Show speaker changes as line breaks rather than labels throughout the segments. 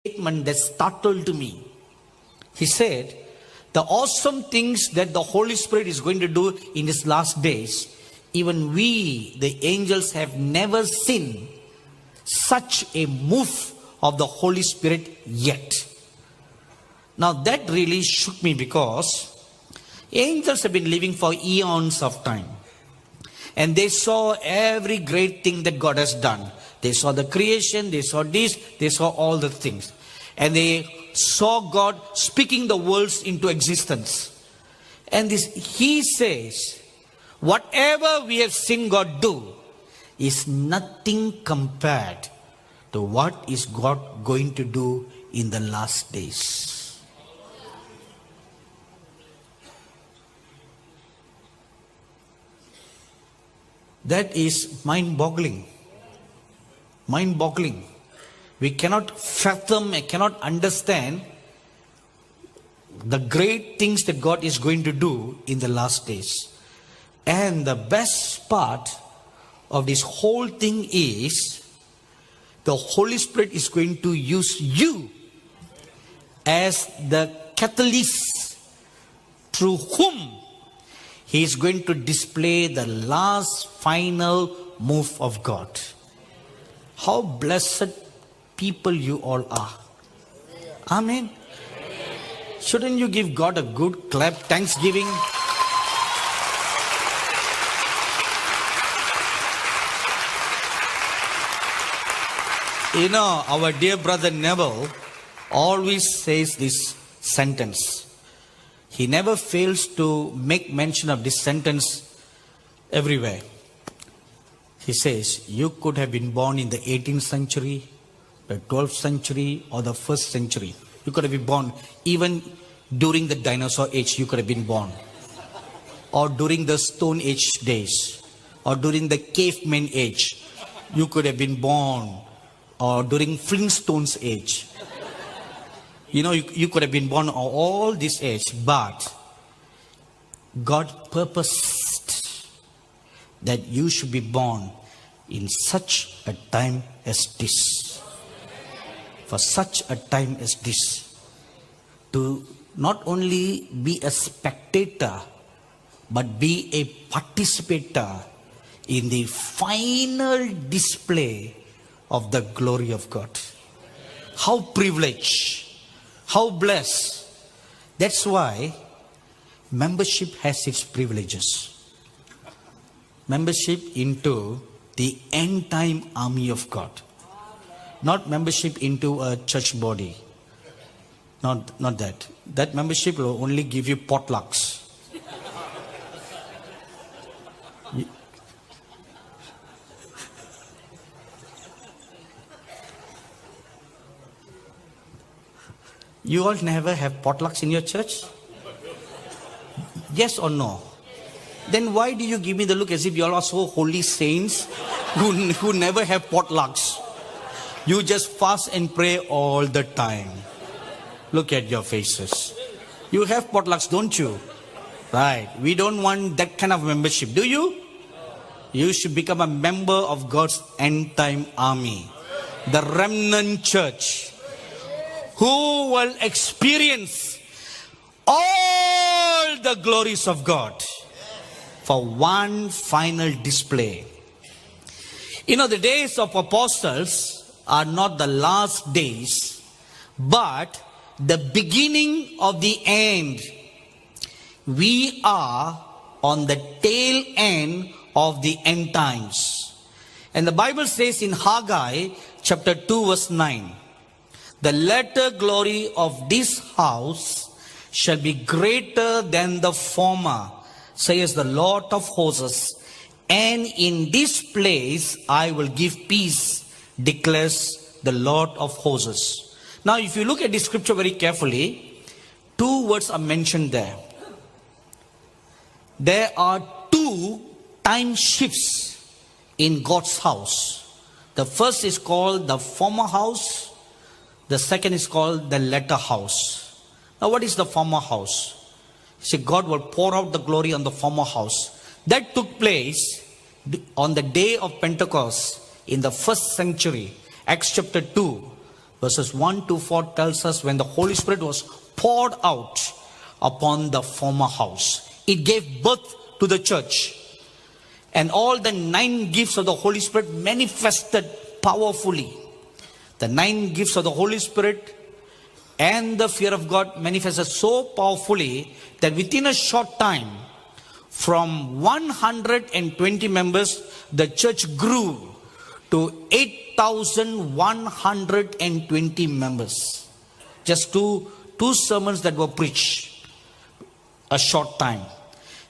statement that startled me. He said, the awesome things that the Holy Spirit is going to do in His last days, even we, the angels, have never seen such a move of the Holy Spirit yet. Now that really shook me, because angels have been living for eons of time. And they saw every great thing that God has done. They saw the creation, they saw this, they saw all the things. And they saw God speaking the worlds into existence. And He says, whatever we have seen God do is nothing compared to what is God going to do in the last days. That is mind-boggling. Mind-boggling. We cannot fathom, I cannot understand the great things that God is going to do in the last days. And the best part of this whole thing is, the Holy Spirit is going to use you as the catalyst through whom He is going to display the last final move of God. How blessed people you all are. Amen. Shouldn't you give God a good clap, thanksgiving? You know, our dear brother Neville always says this sentence. He never fails to make mention of this sentence everywhere. He says, you could have been born in the 18th century, the 12th century, or the 1st century. You could have been born even during the dinosaur age. You could have been born, or during the Stone Age days, or during the caveman age. You could have been born, or during Flintstones age. You know, you could have been born all this age, but God purposed that you should be born in such a time as this. For such a time as this. To not only be a spectator, but be a participator in the final display of the glory of God. How privileged, how blessed. That's why membership has its privileges. Membership into the end time army of God. Not membership into a church body. Not that. That membership will only give you potlucks. You all never have potlucks in your church? Yes or no? Then why do you give me the look as if you all are so holy saints who never have potlucks? You just fast and pray all the time. Look at your faces. You have potlucks, don't you? Right. We don't want that kind of membership. Do you? You should become a member of God's end time army. The remnant church. Who will experience all the glories of God for one final display. You know, the days of apostles are not the last days, but the beginning of the end. We are on the tail end of the end times. And the Bible says in Haggai chapter 2 verse 9, the latter glory of this house shall be greater than the former, says the Lord of hosts. And in this place I will give peace, declares the Lord of hosts. Now if you look at this scripture very carefully, two words are mentioned there. There are two time shifts in God's house. The first is called the former house. The second is called the latter house. Now what is the former house? See, God will pour out the glory on the former house. That took place on the day of Pentecost in the first century. Acts chapter 2 Verses 1 to 4 tells us when the Holy Spirit was poured out upon the former house, it gave birth to the church. And all the 9 gifts of the Holy Spirit manifested powerfully. The 9 gifts of the Holy Spirit and the fear of God manifested so powerfully that within a short time, from 120 members, the church grew to 8,120 members. Just two sermons that were preached a short time.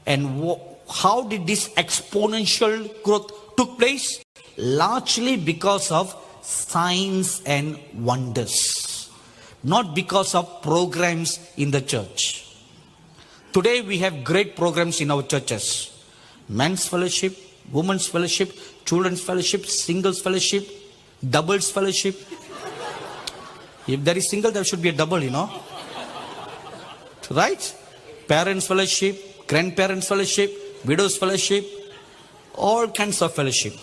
And how did this exponential growth took place? Largely because of signs and wonders, not because of programs in the church. Today we have great programs in our churches. Men's fellowship, women's fellowship, children's fellowship, singles fellowship, doubles fellowship. If there is single, there should be a double, Right? Parents fellowship, grandparents fellowship, widows fellowship, all kinds of fellowship.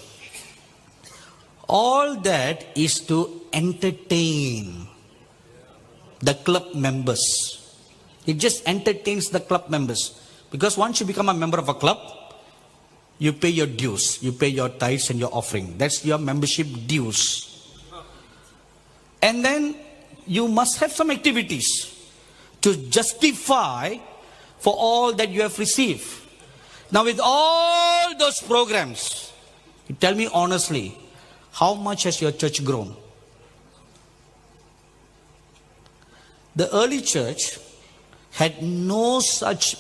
All that is to entertain the club members. It just entertains the club members. Because once you become a member of a club, you pay your dues, you pay your tithes and your offering. That's your membership dues. And then you must have some activities to justify for all that you have received. Now with all those programs, you tell me honestly, how much has your church grown? The early church had no such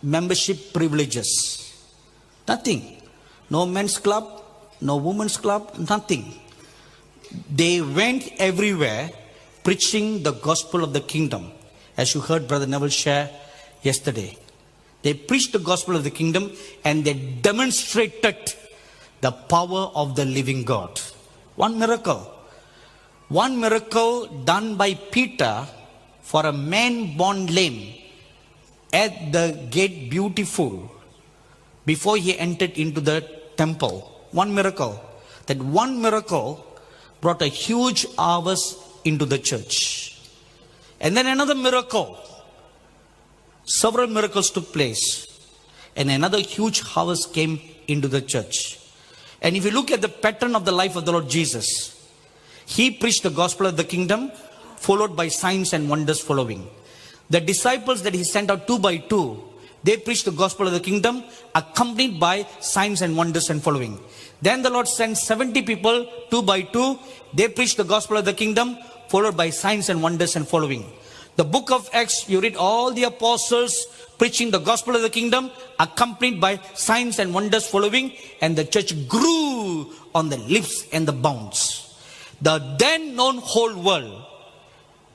membership privileges. Nothing. No men's club, no women's club, nothing. They went everywhere preaching the gospel of the kingdom. As you heard Brother Neville share yesterday. They preached the gospel of the kingdom and they demonstrated the power of the living God. One miracle done by Peter for a man born lame at the gate beautiful before he entered into the temple. One miracle. That one miracle brought a huge harvest into the church. And then another miracle. Several miracles took place. And another huge harvest came into the church. And if you look at the pattern of the life of the Lord Jesus, he preached the gospel of the kingdom, followed by signs and wonders following. The disciples that he sent out 2 by 2, they preached the gospel of the kingdom, accompanied by signs and wonders and following. Then the Lord sent 70 people, 2 by 2. They preached the gospel of the kingdom, followed by signs and wonders and following. The book of Acts, you read all the apostles preaching the gospel of the kingdom, accompanied by signs and wonders following, and the church grew on the leaps and the bounds. The then known whole world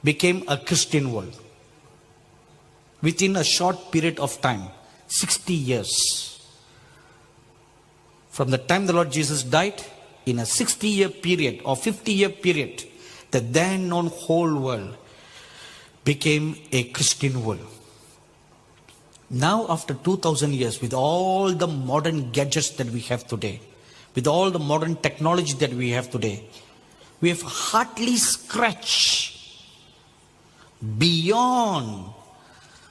became a Christian world. Within a short period of time, 60 years. From the time the Lord Jesus died, in a 60-year period or 50-year period, the then known whole world became a Christian world. Now after 2000 years, with all the modern gadgets that we have today, with all the modern technology that we have today, we have hardly scratched beyond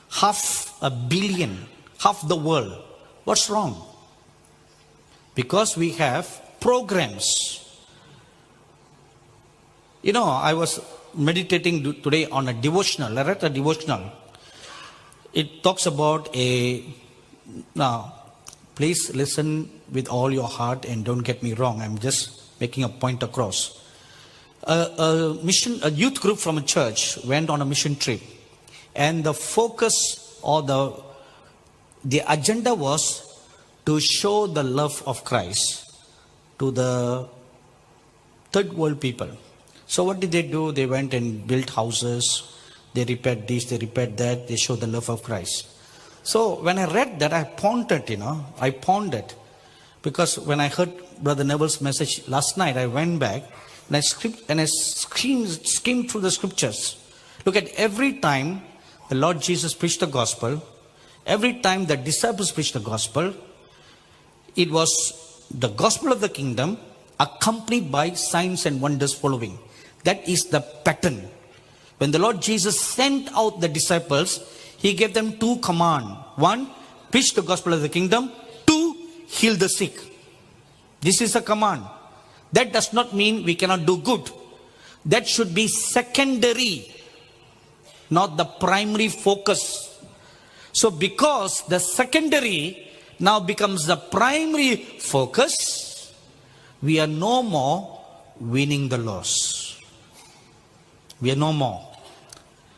500 million, half the world. What's wrong? Because we have programs. I was meditating today on a devotional. I read a devotional. It talks about now, please listen with all your heart and don't get me wrong. I'm just making a point across. A youth group from a church went on a mission trip. And the focus or the agenda was to show the love of Christ to the third world people. So what did they do? They went and built houses. They repaired this, they repaired that. They showed the love of Christ. So when I read that, I pondered, I pondered. Because when I heard Brother Neville's message last night, I went back and I skimmed through the scriptures. Look at every time the Lord Jesus preached the gospel, every time the disciples preached the gospel, it was the gospel of the kingdom accompanied by signs and wonders following. That is the pattern. When the Lord Jesus sent out the disciples, he gave them two commands. One, preach the gospel of the kingdom. Two, heal the sick. This is a command. That does not mean we cannot do good. That should be secondary, not the primary focus. So because the secondary now becomes the primary focus, we are no more winning the loss. We are no more.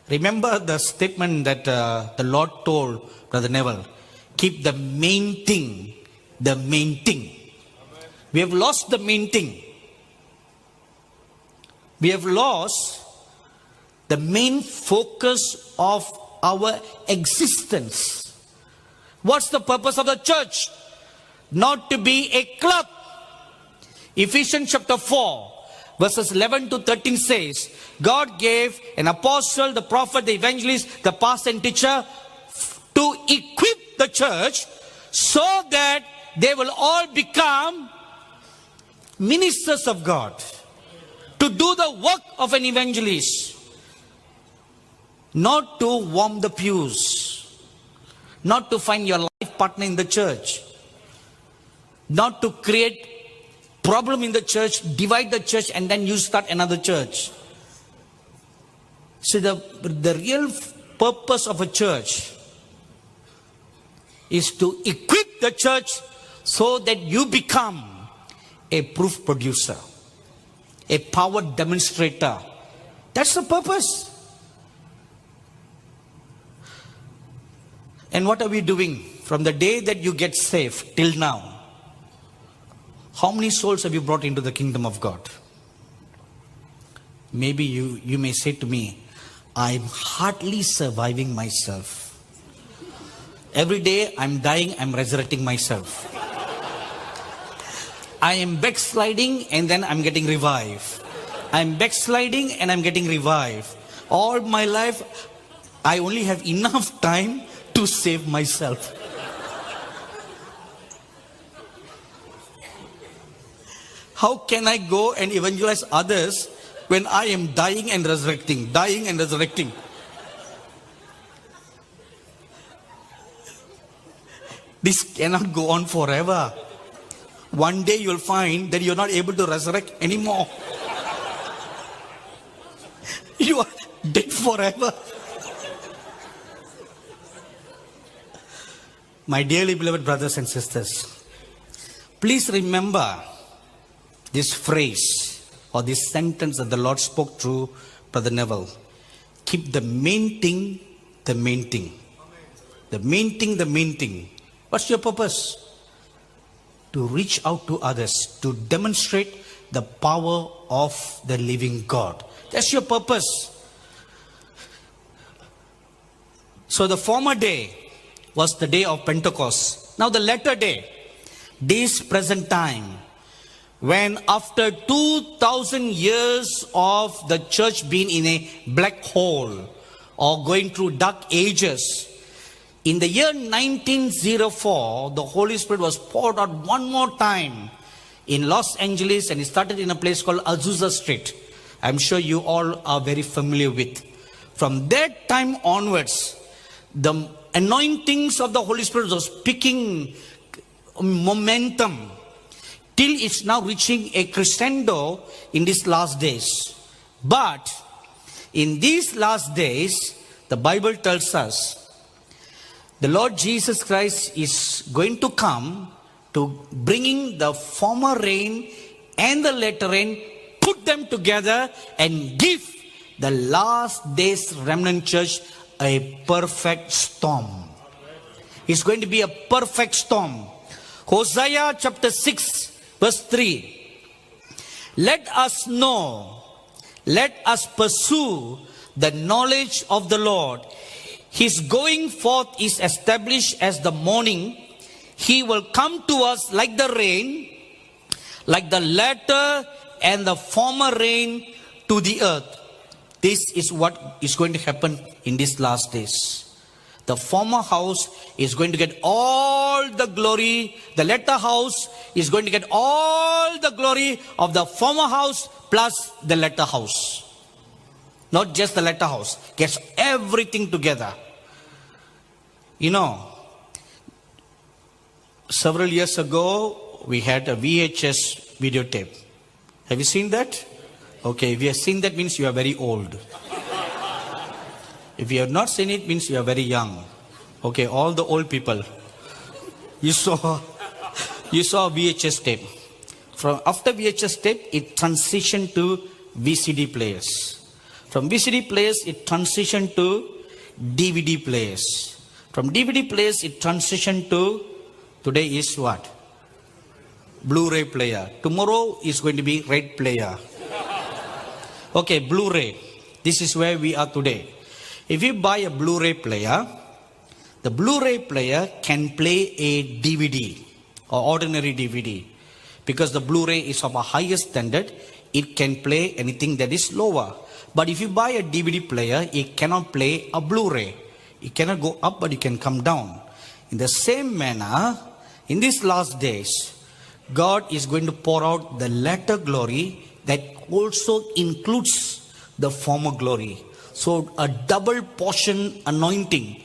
Remember the statement that the Lord told Brother Neville, keep the main thing, the main thing. We have lost the main thing. We have lost the main focus of our existence. What's the purpose of the church? Not to be a club. Ephesians chapter 4 verses 11 to 13 says, God gave an apostle, the prophet, the evangelist, the pastor and teacher to equip the church so that they will all become ministers of God, to do the work of an evangelist, not to warm the pews, not to find your life partner in the church, not to create problem in the church, divide the church, and then you start another church. So the real purpose of a church is to equip the church so that you become a proof producer, a power demonstrator. That's the purpose. And what are we doing from the day that you get saved till now? How many souls have you brought into the kingdom of God? Maybe you may say to me, I'm hardly surviving myself. Every day I'm dying, I'm resurrecting myself. I am backsliding and then I'm getting revived. I'm backsliding and I'm getting revived. All my life, I only have enough time to save myself. How can I go and evangelize others when I am dying and resurrecting, dying and resurrecting? This cannot go on forever. One day you'll find that you're not able to resurrect anymore. You are dead forever. My dearly beloved brothers and sisters, please remember this phrase or this sentence that the Lord spoke through Brother Neville. Keep the main thing, the main thing. The main thing, the main thing. What's your purpose? To reach out to others, to demonstrate the power of the living God. That's your purpose. So the former day was the day of Pentecost. Now the latter day, this present time, when after 2000 years of the church being in a black hole or going through dark ages, in the year 1904, the Holy Spirit was poured out one more time in Los Angeles, and it started in a place called Azusa Street. I'm sure you all are very familiar with. From that time onwards, the anointings of the Holy Spirit was picking momentum till it's now reaching a crescendo in these last days. But in these last days, the Bible tells us the Lord Jesus Christ is going to come to bringing the former rain and the latter rain, put them together and give the last days remnant church a perfect storm. It's going to be a perfect storm. Hosea chapter 6 verse 3. Let us know, let us pursue the knowledge of the Lord. His going forth is established as the morning. He will come to us like the rain, like the latter and the former rain to the earth. This is what is going to happen in these last days. The former house is going to get all the glory. The latter house is going to get all the glory of the former house plus the latter house. Not just the latter house, gets everything together. You know, several years ago, we had a VHS videotape. Have you seen that? Okay, if you have seen that, means you are very old. If you have not seen it, means you are very young. Okay, all the old people. You saw VHS tape. After VHS tape, it transitioned to VCD players. From VCD players, it transitioned to DVD players. From DVD players, it transitioned to, today is what? Blu-ray player. Tomorrow is going to be red player. Okay, Blu-ray. This is where we are today. If you buy a Blu-ray player, the Blu-ray player can play a DVD or ordinary DVD. Because the Blu-ray is of a higher standard, it can play anything that is lower. But if you buy a DVD player, it cannot play a Blu-ray. It cannot go up, but it can come down. In the same manner, in these last days, God is going to pour out the latter glory that also includes the former glory. So a double portion anointing.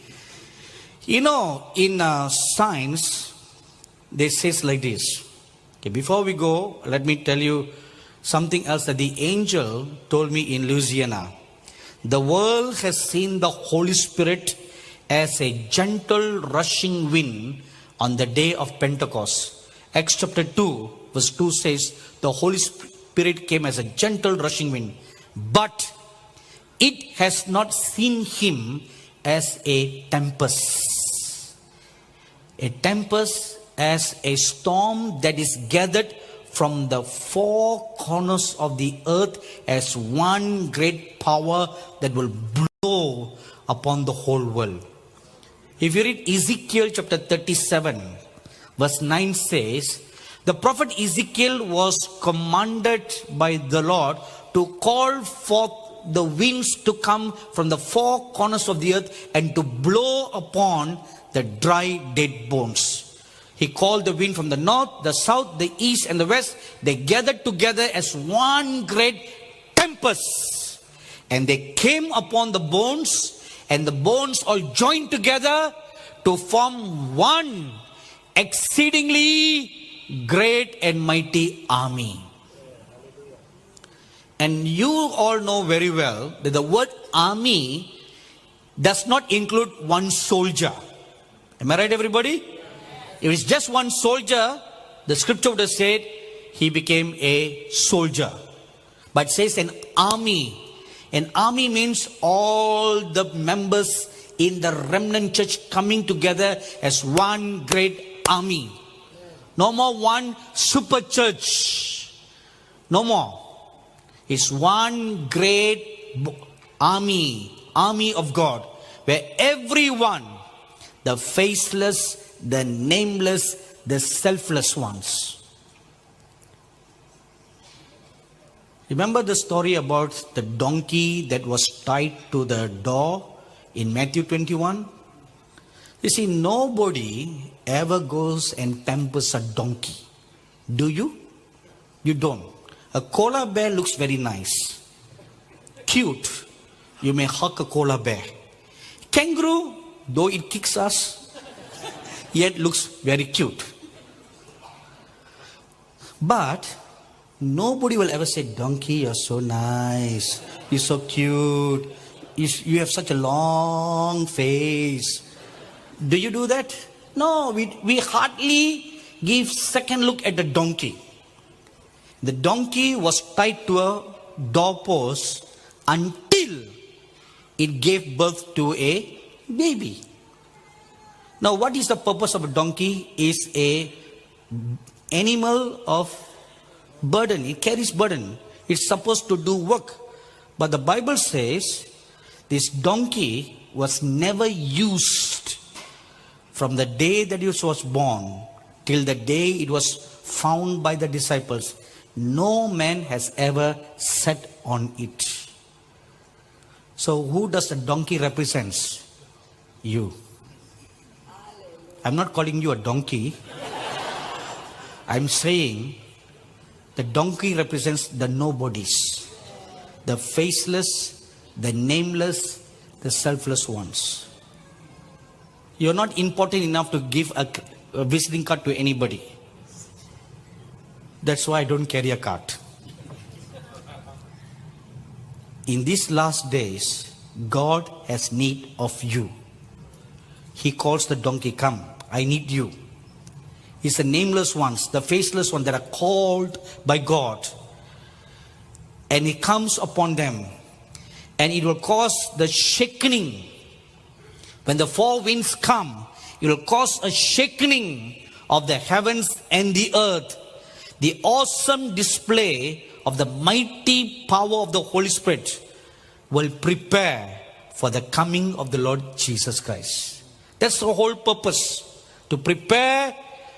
You know, in science, they say like this. Okay, before we go, let me tell you something else that the angel told me in Louisiana. The world has seen the Holy Spirit as a gentle rushing wind on the day of Pentecost. Acts chapter 2 verse 2 says, the Holy Spirit came as a gentle rushing wind. But it has not seen him as a tempest. A tempest as a storm that is gathered from the four corners of the earth as one great power that will blow upon the whole world. If you read Ezekiel chapter 37, verse 9 says, the prophet Ezekiel was commanded by the Lord to call forth the winds to come from the four corners of the earth and to blow upon the dry dead bones. He called the wind from the north, the south, the east, and the west. They gathered together as one great tempest. And they came upon the bones, and the bones all joined together to form one exceedingly great and mighty army. And you all know very well that the word army does not include one soldier. Am I right, everybody? If it's just one soldier, the scripture would have said he became a soldier. But it says an army. An army means all the members in the remnant church coming together as one great army. No more one super church. No more. It's one great army of God, where everyone, the faceless, the nameless, the selfless ones. Remember the story about the donkey that was tied to the door in Matthew 21? You see, nobody ever goes and pampers a donkey. Do you? You don't. A koala bear looks very nice. Cute. You may hug a koala bear. Kangaroo, though it kicks us, yet looks very cute. But nobody will ever say, donkey, you're so nice. You're so cute. You have such a long face. Do you do that? No, we hardly give second look at the donkey. The donkey was tied to a doorpost until it gave birth to a baby. Now, what is the purpose of a donkey? Is a animal of burden. It carries burden. It's supposed to do work. But the Bible says this donkey was never used from the day that it was born till the day it was found by the disciples. No man has ever sat on it. So who does the donkey represent? You. I'm not calling you a donkey. I'm saying the donkey represents the nobodies, the faceless, the nameless, the selfless ones. You're not important enough to give a visiting card to anybody. That's why I don't carry a card. In these last days, God has need of you. He calls the donkey, come, I need you. It's the nameless ones, the faceless ones that are called by God. And it comes upon them. And it will cause the shaking. When the four winds come, it will cause a shaking of the heavens and the earth. The awesome display of the mighty power of the Holy Spirit will prepare for the coming of the Lord Jesus Christ. That's the whole purpose, to prepare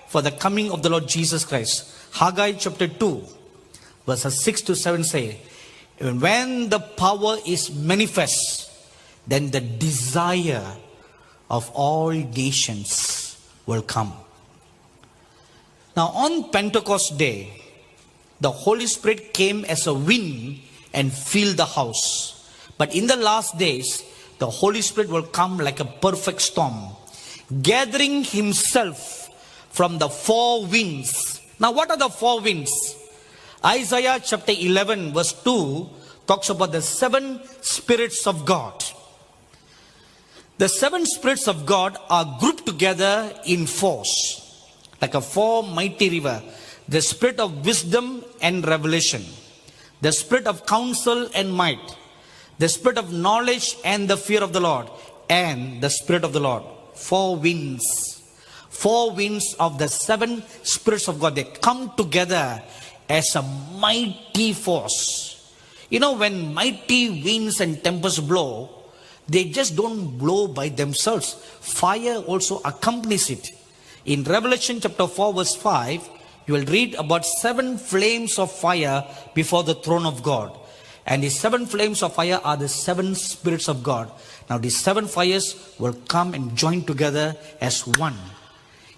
for the coming of the Lord Jesus Christ. Haggai chapter 2, verses 6 to 7 say, when the power is manifest, then the desire of all nations will come. Now on Pentecost Day, the Holy Spirit came as a wind and filled the house. But in the last days, the Holy Spirit will come like a perfect storm, gathering himself from the four winds. Now what are the four winds? Isaiah chapter 11 verse 2 talks about the seven spirits of God. The seven spirits of God are grouped together in force, like a four mighty river. The spirit of wisdom and revelation, the spirit of counsel and might, the spirit of knowledge and the fear of the Lord, and the spirit of the Lord. Four winds. Four winds of the seven spirits of God. They come together as a mighty force. You know, when mighty winds and tempests blow, they just don't blow by themselves. Fire also accompanies it. In Revelation chapter 4 verse 5, you will read about seven flames of fire before the throne of God. And these seven flames of fire are the seven spirits of God. Now these seven fires will come and join together as one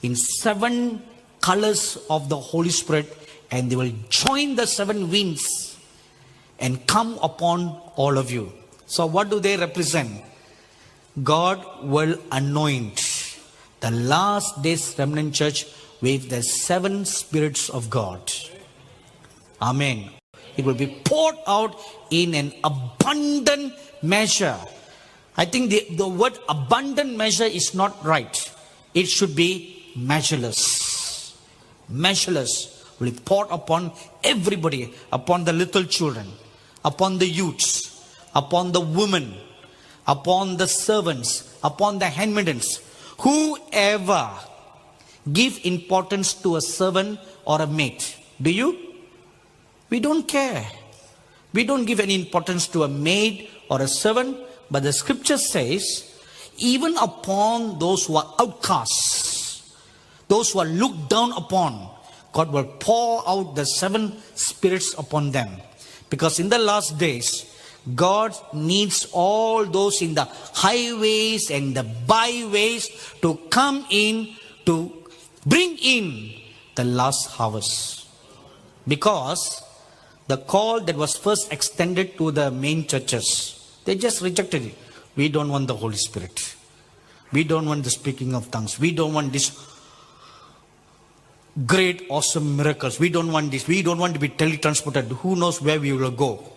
in seven colors of the Holy Spirit, and they will join the seven winds and come upon all of you. So what do they represent? God will anoint the last days remnant church with the seven spirits of God. Amen. It will be poured out in an abundant measure. I think the word abundant measure is not right. It should be measureless. Measureless will be poured upon everybody, upon the little children, upon the youths, upon the women, upon the servants, upon the handmaidens. Whoever give importance to a servant or a maid. Do you? We don't care. We don't give any importance to a maid or a servant. But the scripture says, even upon those who are outcasts, those who are looked down upon, God will pour out the seven spirits upon them. Because in the last days, God needs all those in the highways and the byways to come in to bring in the last harvest. Because the call that was first extended to the main churches, they just rejected it. We don't want the Holy Spirit. We don't want the speaking of tongues. We don't want this great, awesome miracles. We don't want this. We don't want to be teletransported. Who knows where we will go?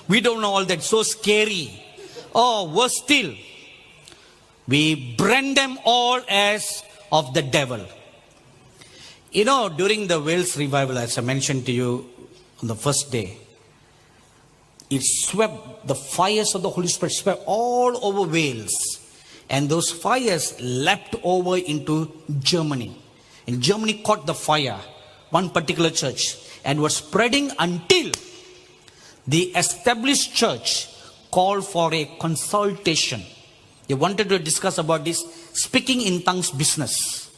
We don't know all that. So scary. Oh, worse still, we brand them all as of the devil. You know, during the Wales revival, as I mentioned to you on the first day, it swept, the fires of the Holy Spirit swept all over Wales. And those fires leapt over into Germany. And Germany caught the fire, one particular church, and was spreading until the established church called for a consultation. They wanted to discuss about this speaking in tongues business.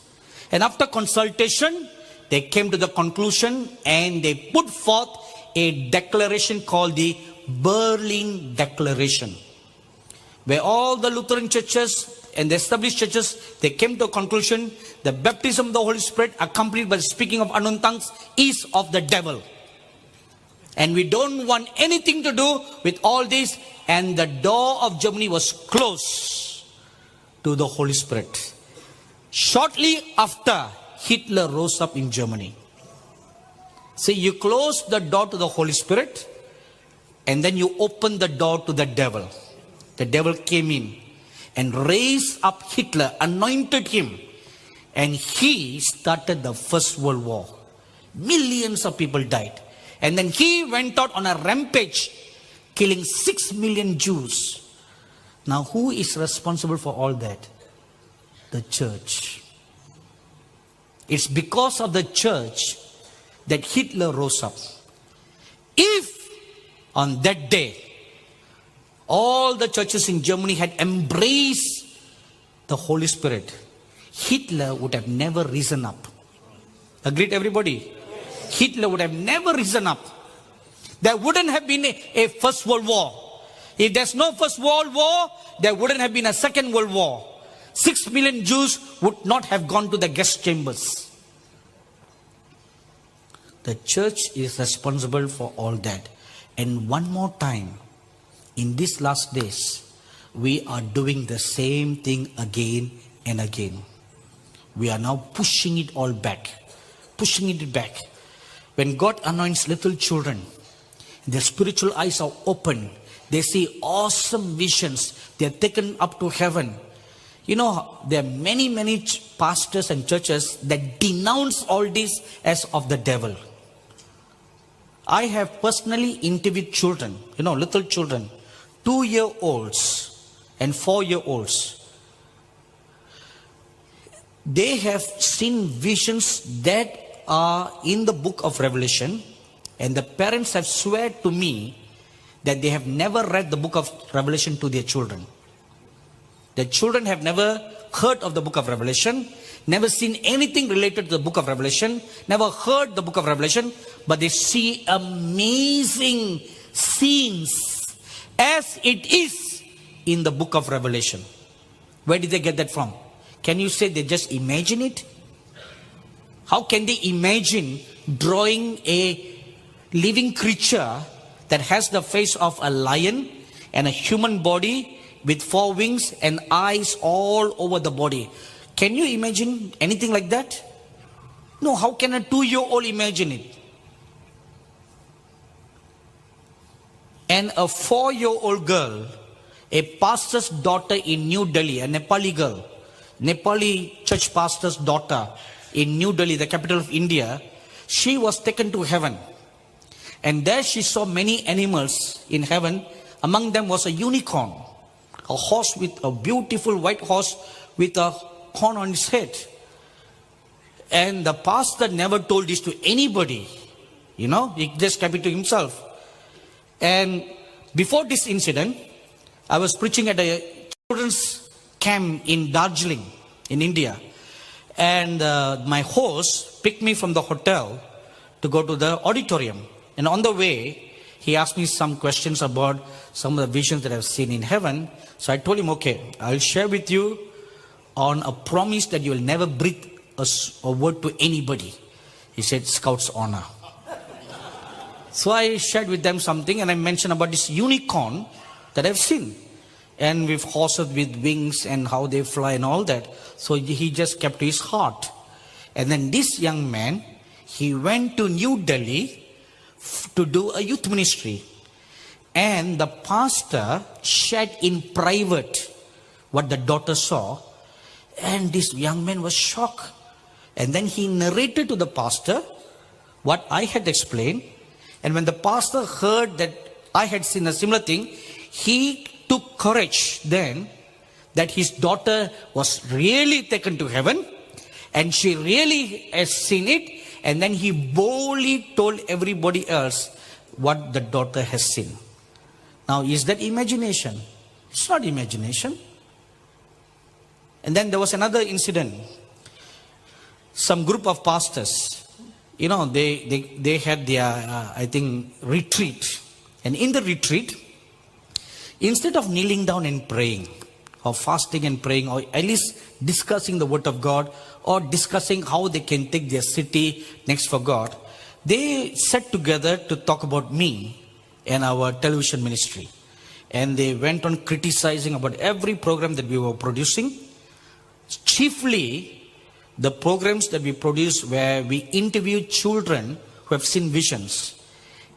And after consultation, they came to the conclusion and they put forth a declaration called the Berlin Declaration, where all the Lutheran churches and the established churches, they came to a conclusion: the baptism of the Holy Spirit accompanied by the speaking of unknown tongues is of the devil. And we don't want anything to do with all this. And the door of Germany was closed to the Holy Spirit. Shortly after, Hitler rose up in Germany. See, you close the door to the Holy Spirit, and then you open the door to the devil. The devil came in and raised up Hitler, anointed him, and he started the First World War. Millions of people died. And then he went out on a rampage, killing 6 million Jews. Now, who is responsible for all that? The church. It's because of the church that Hitler rose up. If on that day, all the churches in Germany had embraced the Holy Spirit, Hitler would have never risen up. Agreed, everybody? Hitler would have never risen up. There wouldn't have been a First World War. If there's no First World War, there wouldn't have been a Second World War. 6 million Jews would not have gone to the gas chambers. The church is responsible for all that. And one more time, in these last days, we are doing the same thing again and again. We are now pushing it all back. Pushing it back. When God anoints little children, their spiritual eyes are open. They see awesome visions. They are taken up to heaven. You know, there are many pastors and churches that denounce all this as of the devil. I have personally interviewed children, little children, 2-year-olds and 4-year-olds. They have seen visions that are in the book of Revelation, and the parents have swear to me that they have never read the book of Revelation to their children. The children have never heard of the book of Revelation, never seen anything related to the book of Revelation, never heard the book of Revelation, but they see amazing scenes as it is in the book of Revelation. Where did they get that from? Can you say they just imagine it? How can they imagine drawing a living creature that has the face of a lion and a human body with 4 wings and eyes all over the body? Can you imagine anything like that? No, how can a 2-year-old imagine it? And a 4-year-old girl, a pastor's daughter in New Delhi, a Nepali girl, Nepali church pastor's daughter in New Delhi, the capital of India, she was taken to heaven. And there she saw many animals in heaven. Among them was a unicorn, a horse with a beautiful white horse with a horn on its head. And the pastor never told this to anybody. He just kept it to himself. And before this incident, I was preaching at a children's camp in Darjeeling, in India. And my host picked me from the hotel to go to the auditorium. And on the way, he asked me some questions about some of the visions that I've seen in heaven. So I told him, okay, I'll share with you on a promise that you will never breathe a word to anybody. He said, Scout's honor. So I shared with them something, and I mentioned about this unicorn that I've seen. And with horses with wings and how they fly and all that. So he just kept to his heart. And then this young man, he went to New Delhi to do a youth ministry. And the pastor shared in private what the daughter saw. And this young man was shocked. And then he narrated to the pastor what I had explained. And when the pastor heard that I had seen a similar thing, he took courage then that his daughter was really taken to heaven and she really has seen it. And then he boldly told everybody else what the daughter has seen. Now, is that imagination? It's not imagination. And then there was another incident. Some group of pastors, they had their, retreat. And in the retreat, instead of kneeling down and praying, or fasting and praying, or at least discussing the word of God, or discussing how they can take their city next for God, they sat together to talk about me and our television ministry. And they went on criticizing about every program that we were producing. Chiefly, the programs that we produce where we interview children who have seen visions.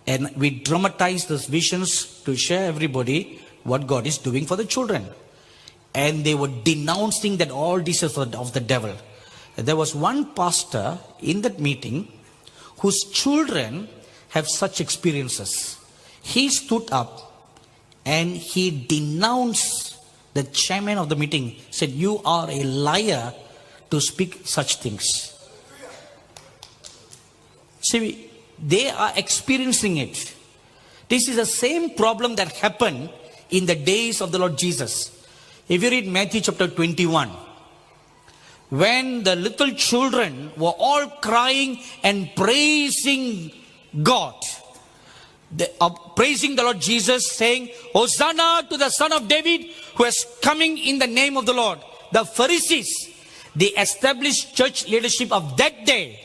And we dramatize those visions to share everybody what God is doing for the children. And they were denouncing that all this is of the devil. There was one pastor in that meeting whose children have such experiences. He stood up and he denounced the chairman of the meeting, said, "You are a liar to speak such things." See, they are experiencing it. This is the same problem that happened in the days of the Lord Jesus. If you read Matthew chapter 21, when the little children were all crying and praising God, praising the Lord Jesus, saying, "Hosanna to the Son of David who is coming in the name of the Lord." The Pharisees, the established church leadership of that day,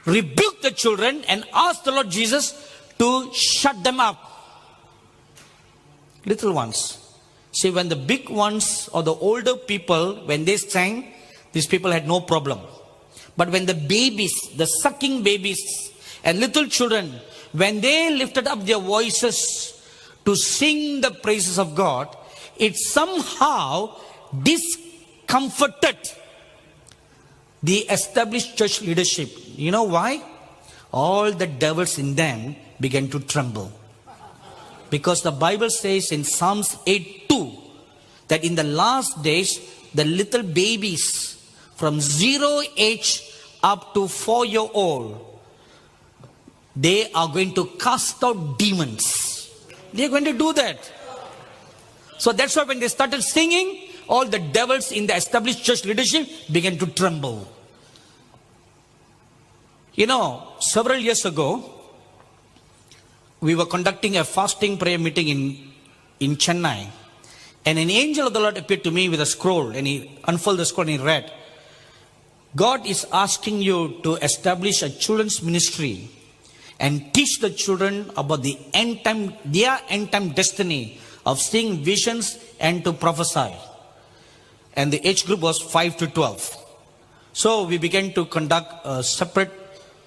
rebuked the children and asked the Lord Jesus to shut them up. Little ones. See, when the big ones or the older people, when they sang, these people had no problem. But when the babies, the sucking babies and little children, when they lifted up their voices to sing the praises of God, it somehow discomforted the established church leadership. You know why? All the devils in them began to tremble. Because the Bible says in Psalms 8:2 that in the last days, the little babies from 0 age up to 4-year-old, they are going to cast out demons. They are going to do that. So that's why when they started singing, all the devils in the established church leadership began to tremble. You know, several years ago, we were conducting a fasting prayer meeting in Chennai. And an angel of the Lord appeared to me with a scroll, and he unfolded the scroll and he read, "God is asking you to establish a children's ministry and teach the children about the their end time destiny of seeing visions and to prophesy." And the age group was 5 to 12. So we began to conduct a separate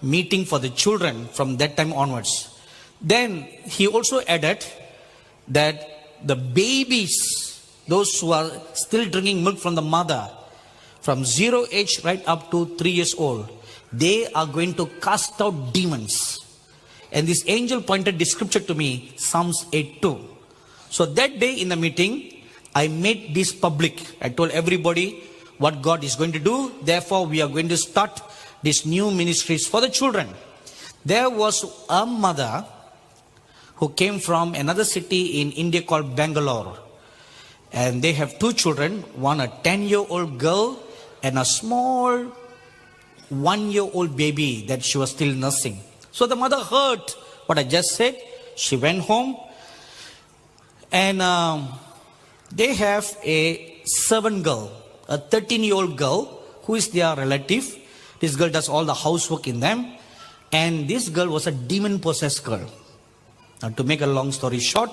meeting for the children from that time onwards. Then he also added that the babies, those who are still drinking milk from the mother, from 0 age right up to 3 years old, they are going to cast out demons. And this angel pointed the scripture to me, Psalms 8:2. So that day in the meeting, I made this public. I told everybody what God is going to do. Therefore, we are going to start these new ministries for the children. There was a mother who came from another city in India called Bangalore. And they have 2 children, one a 10-year-old girl and a small 1-year-old baby that she was still nursing. So the mother heard what I just said. She went home and they have a servant girl, a 13-year-old girl who is their relative. This girl does all the housework in them. And this girl was a demon-possessed girl. Now, to make a long story short,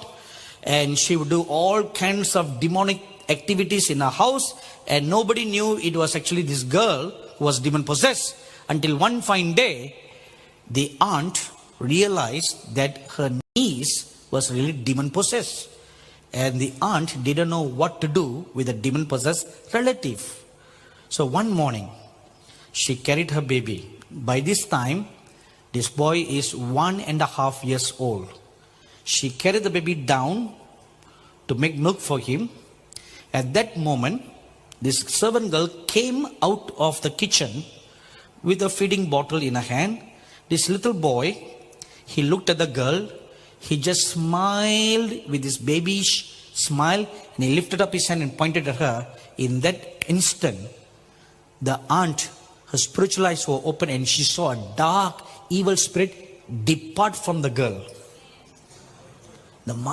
and she would do all kinds of demonic activities in her house, and nobody knew it was actually this girl who was demon-possessed, until one fine day, the aunt realized that her niece was really demon-possessed. And the aunt didn't know what to do with a demon-possessed relative. So one morning, she carried her baby. By this time, this boy is 1.5 years old. She carried the baby down to make milk for him. At that moment, this servant girl came out of the kitchen with a feeding bottle in her hand. This little boy, he looked at the girl. He just smiled with his babyish smile, and he lifted up his hand and pointed at her. In that instant, the aunt, her spiritual eyes were open, and she saw a dark, evil spirit depart from the girl.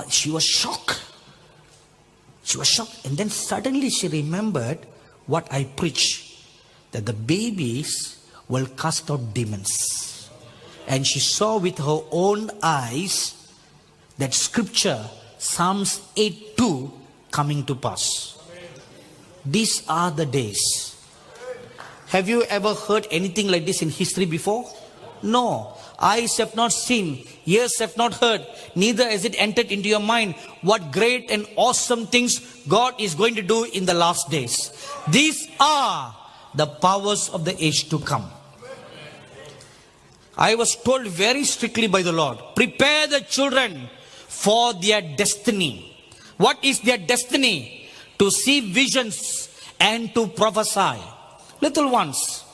She was shocked. She was shocked. And then suddenly she remembered what I preached, that the babies will cast out demons. And she saw with her own eyes that scripture, Psalms 8:2, coming to pass. These are the days. Have you ever heard anything like this in history before? No. Eyes have not seen, ears have not heard, neither has it entered into your mind what great and awesome things God is going to do in the last days. These are the powers of the age to come. I was told very strictly by the Lord, prepare the children for their destiny. What is their destiny? To see visions and to prophesy. Little ones.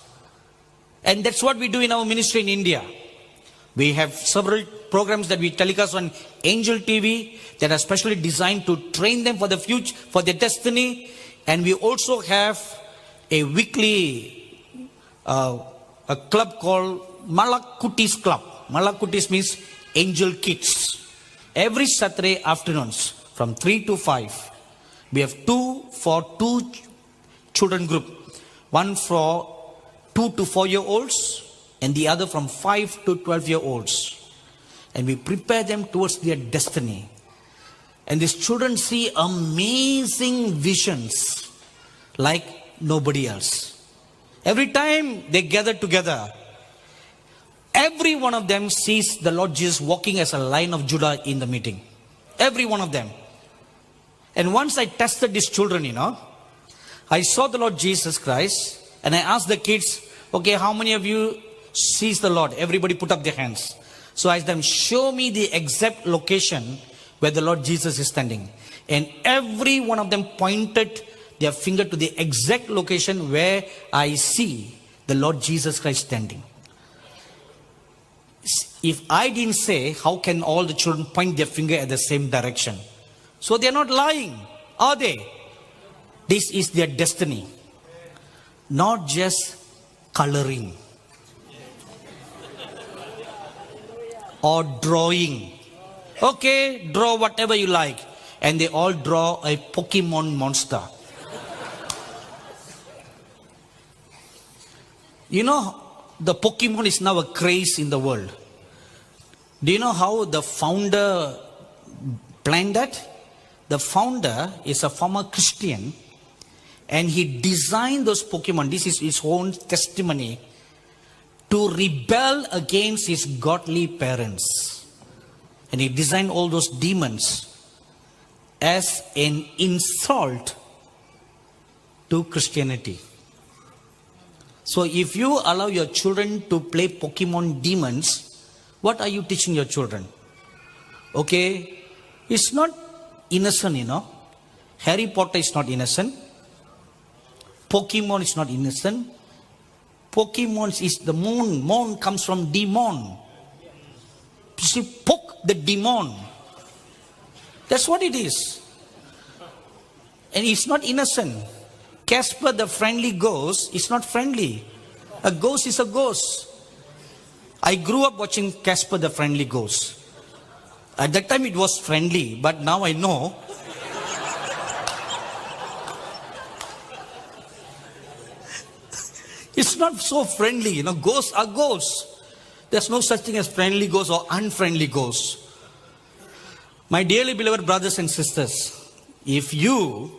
And that's what we do in our ministry in India. We have several programs that we telecast on Angel TV that are specially designed to train them for the future, for their destiny. And we also have a weekly a club called Malakutis Club. Malakutis means Angel Kids. Every Saturday afternoons from 3 to 5, we have two children group. One for 2 to 4-year-olds and the other from 5 to 12-year-olds. And we prepare them towards their destiny. And these children see amazing visions like nobody else. Every time they gather together, every one of them sees the Lord Jesus walking as a Lion of Judah in the meeting. Every one of them. And once I tested these children, I saw the Lord Jesus Christ and I asked the kids, okay, how many of you sees the Lord? Everybody put up their hands. So I asked them, show me the exact location where the Lord Jesus is standing. And every one of them pointed their finger to the exact location where I see the Lord Jesus Christ standing. If I didn't say, how can all the children point their finger at the same direction? So they're not lying, are they? This is their destiny. Not just coloring or drawing. Okay, draw whatever you like. And they all draw a Pokemon monster. The Pokemon is now a craze in the world. Do you know how the founder planned that? The founder is a former Christian and he designed those Pokemon. This is his own testimony to rebel against his godly parents. And he designed all those demons as an insult to Christianity. So if you allow your children to play Pokemon demons, what are you teaching your children? Okay, it's not innocent, Harry Potter is not innocent. Pokemon is not innocent. Pokemon is the moon. Moon comes from demon. You see, poke the demon. That's what it is. And it's not innocent. Casper the friendly ghost is not friendly. A ghost is a ghost. I grew up watching Casper the friendly ghost. At that time it was friendly, but now I know. It's not so friendly, ghosts are ghosts. There's no such thing as friendly ghosts or unfriendly ghosts. My dearly beloved brothers and sisters, if you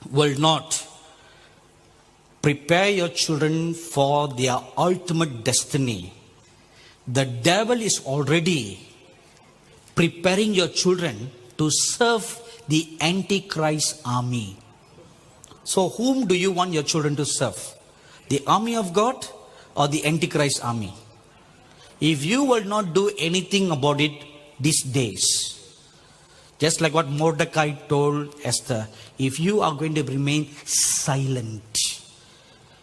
will not prepare your children for their ultimate destiny, the devil is already preparing your children to serve the Antichrist army. So whom do you want your children to serve? The army of God or the Antichrist army? If you will not do anything about it these days, just like what Mordecai told Esther, if you are going to remain silent,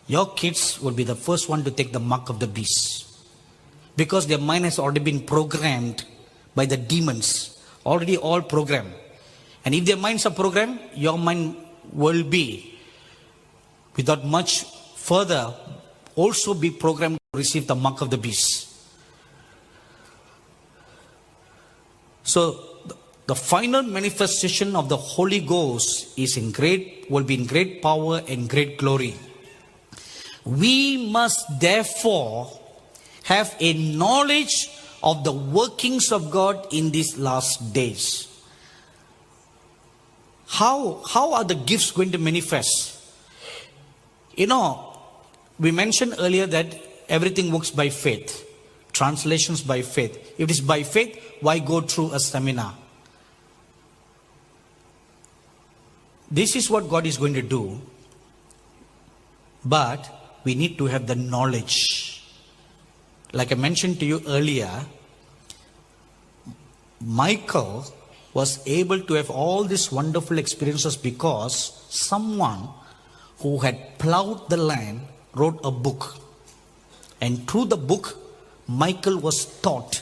your kids will be the first one to take the mark of the beast. Because their mind has already been programmed by the demons. Already all programmed. And if their minds are programmed, your mind will be, without much further, also be programmed to receive the mark of the beast. So, the final manifestation of the Holy Ghost will be in great power and great glory. We must therefore have a knowledge of the workings of God in these last days. How are the gifts going to manifest? We mentioned earlier that everything works by faith. Translations by faith. If it is by faith, why go through a seminar? This is what God is going to do. But we need to have the knowledge. Like I mentioned to you earlier, Michael was able to have all these wonderful experiences because someone who had plowed the land wrote a book. And through the book, Michael was taught,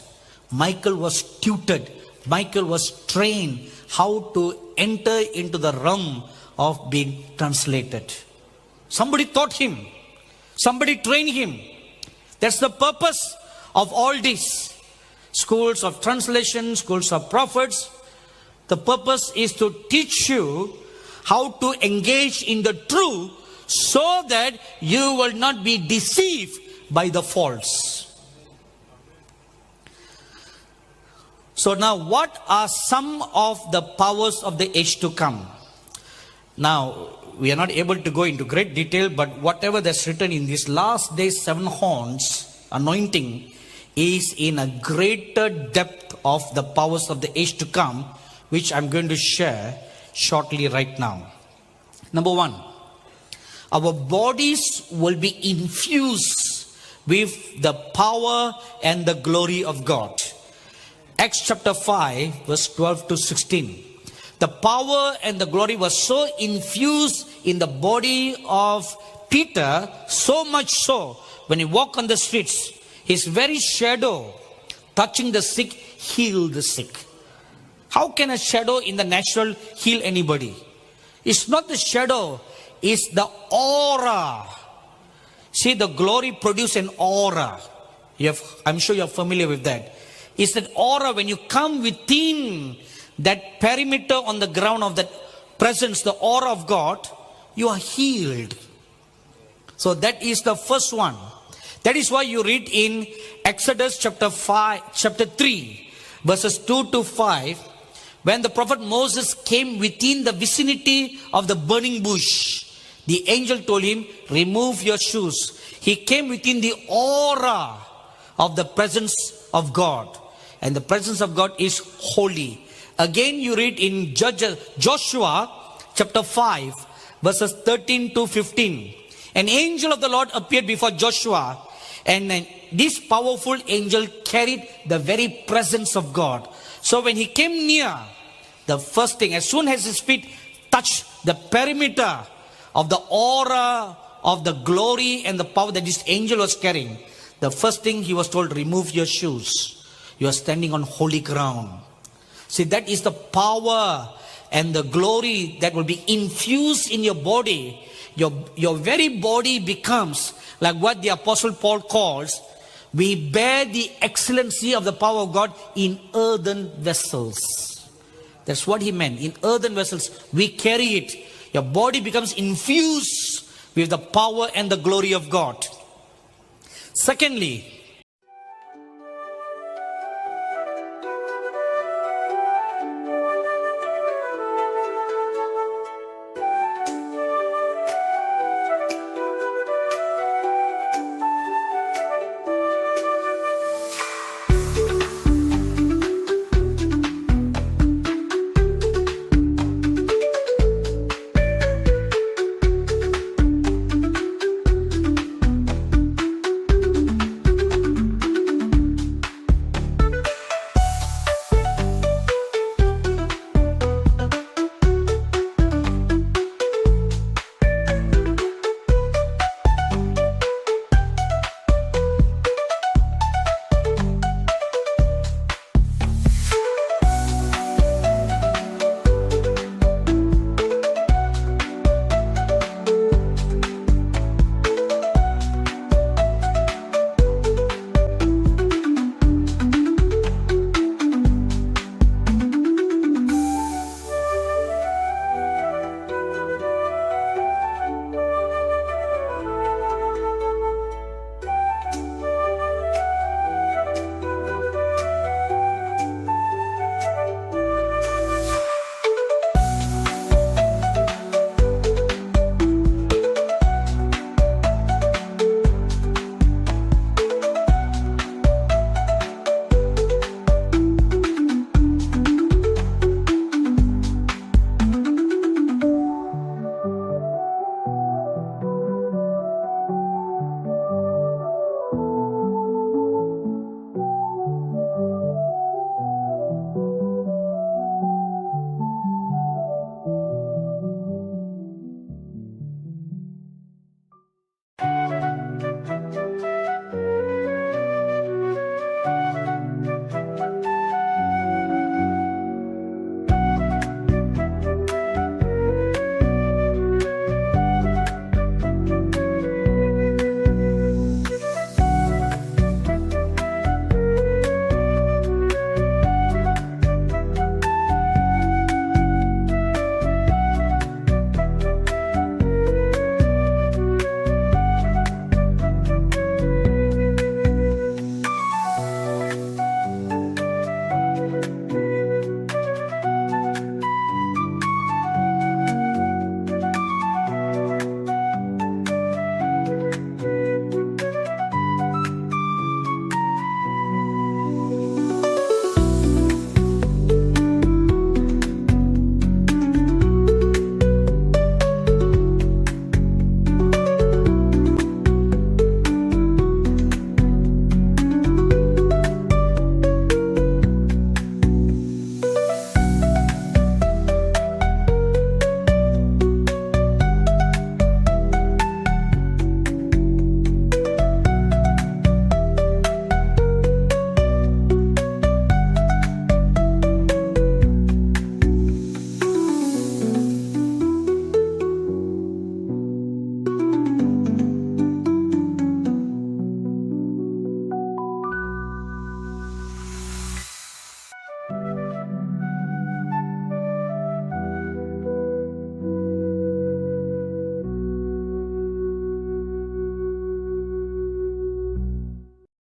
Michael was tutored, Michael was trained how to enter into the realm of being translated. Somebody taught him. Somebody trained him. That's the purpose of all this. Schools of translation, schools of prophets. The purpose is to teach you how to engage in the truth so that you will not be deceived by the false. So now, what are some of the powers of the age to come? Now, we are not able to go into great detail, but whatever that's written in these last days, 7 horns anointing is in a greater depth of the powers of the age to come, which I'm going to share shortly right now. Number 1, our bodies will be infused with the power and the glory of God. Acts chapter 5, verse 12 to 16. The power and the glory was so infused in the body of Peter, so much so, when he walked on the streets, his very shadow touching the sick healed the sick. How can a shadow in the natural heal anybody? It's not the shadow, it's the aura. See, the glory produces an aura. I'm sure you're familiar with that. It's that aura. When you come within that perimeter on the ground of that presence, the aura of God, you are healed. So that is the first one. That is why you read in Exodus chapter 3, verses 2 to 5, when the prophet Moses came within the vicinity of the burning bush, the angel told him, remove your shoes. He came within the aura of the presence of God. And the presence of God is holy. Again, you read in Joshua chapter 5, verses 13 to 15. An angel of the Lord appeared before Joshua, and this powerful angel carried the very presence of God. So when he came near, the first thing, as soon as his feet touched the perimeter of the aura of the glory and the power that this angel was carrying, the first thing he was told, remove your shoes. You are standing on holy ground. See, that is the power and the glory that will be infused in your body. Your very body becomes like what the Apostle Paul calls, we bear the excellency of the power of God in earthen vessels. That's what he meant. In earthen vessels, we carry it. Your body becomes infused with the power and the glory of God. Secondly,